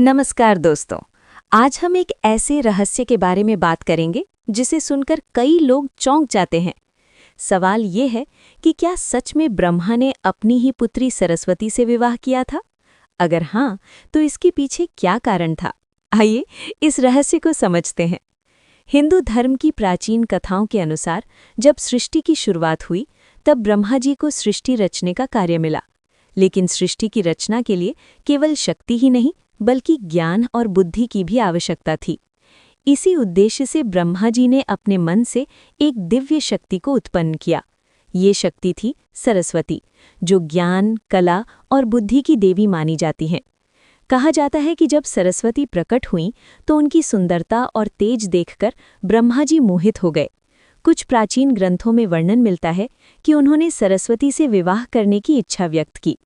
नमस्कार दोस्तों। आज हम एक ऐसे रहस्य के बारे में बात करेंगे जिसे सुनकर कई लोग चौंक जाते हैं। सवाल ये है कि क्या सच में ब्रह्मा ने अपनी ही पुत्री सरस्वती से विवाह किया था? अगर हाँ, तो इसके पीछे क्या कारण था? आइए इस रहस्य को समझते हैं। हिंदू धर्म की प्राचीन कथाओं के अनुसार जब सृष्टि की शुरुआत हुई, तब ब्रह्मा जी को सृष्टि रचने का कार्य मिला। लेकिन सृष्टि की रचना के लिए केवल शक्ति ही नहीं, बल्कि ज्ञान और बुद्धि की भी आवश्यकता थी। इसी उद्देश्य से ब्रह्मा जी ने अपने मन से एक दिव्य शक्ति को उत्पन्न किया। ये शक्ति थी सरस्वती, जो ज्ञान, कला और बुद्धि की देवी मानी जाती हैं। कहा जाता है कि जब सरस्वती प्रकट हुईं, तो उनकी सुंदरता और तेज देखकर ब्रह्मा जी मोहित हो गए। कुछ प्राचीन ग्रंथों में वर्णन मिलता है कि उन्होंने सरस्वती से विवाह करने की इच्छा व्यक्त की।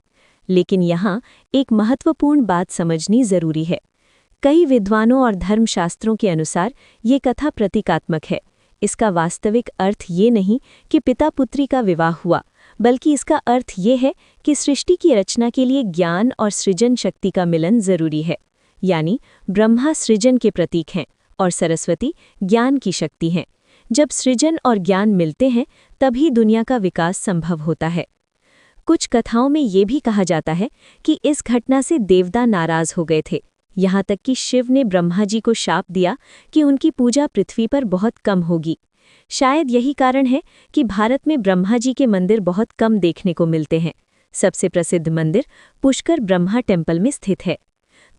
लेकिन यहाँ एक महत्वपूर्ण बात समझनी जरूरी है। कई विद्वानों और धर्मशास्त्रों के अनुसार ये कथा प्रतीकात्मक है। इसका वास्तविक अर्थ ये नहीं कि पिता पुत्री का विवाह हुआ, बल्कि इसका अर्थ ये है कि सृष्टि की रचना के लिए ज्ञान और सृजन शक्ति का मिलन जरूरी है। यानी ब्रह्मा सृजन के प्रतीक हैं और सरस्वती ज्ञान की शक्ति हैं। जब सृजन और ज्ञान मिलते हैं, तभी दुनिया का विकास संभव होता है। कुछ कथाओं में ये भी कहा जाता है कि इस घटना से देवता नाराज हो गए थे। यहाँ तक कि शिव ने ब्रह्मा जी को शाप दिया कि उनकी पूजा पृथ्वी पर बहुत कम होगी। शायद यही कारण है कि भारत में ब्रह्मा जी के मंदिर बहुत कम देखने को मिलते हैं। सबसे प्रसिद्ध मंदिर पुष्कर ब्रह्मा टेम्पल में स्थित है।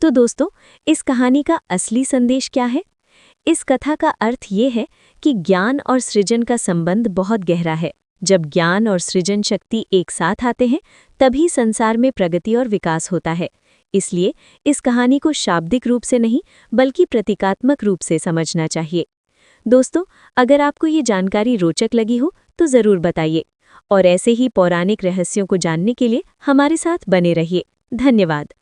तो दोस्तों, इस कहानी का असली संदेश क्या है? इस कथा का अर्थ ये है कि ज्ञान और सृजन का संबंध बहुत गहरा है। जब ज्ञान और सृजन शक्ति एक साथ आते हैं, तभी संसार में प्रगति और विकास होता है। इसलिए इस कहानी को शाब्दिक रूप से नहीं, बल्कि प्रतीकात्मक रूप से समझना चाहिए। दोस्तों, अगर आपको ये जानकारी रोचक लगी हो तो ज़रूर बताइए, और ऐसे ही पौराणिक रहस्यों को जानने के लिए हमारे साथ बने रहिए। धन्यवाद।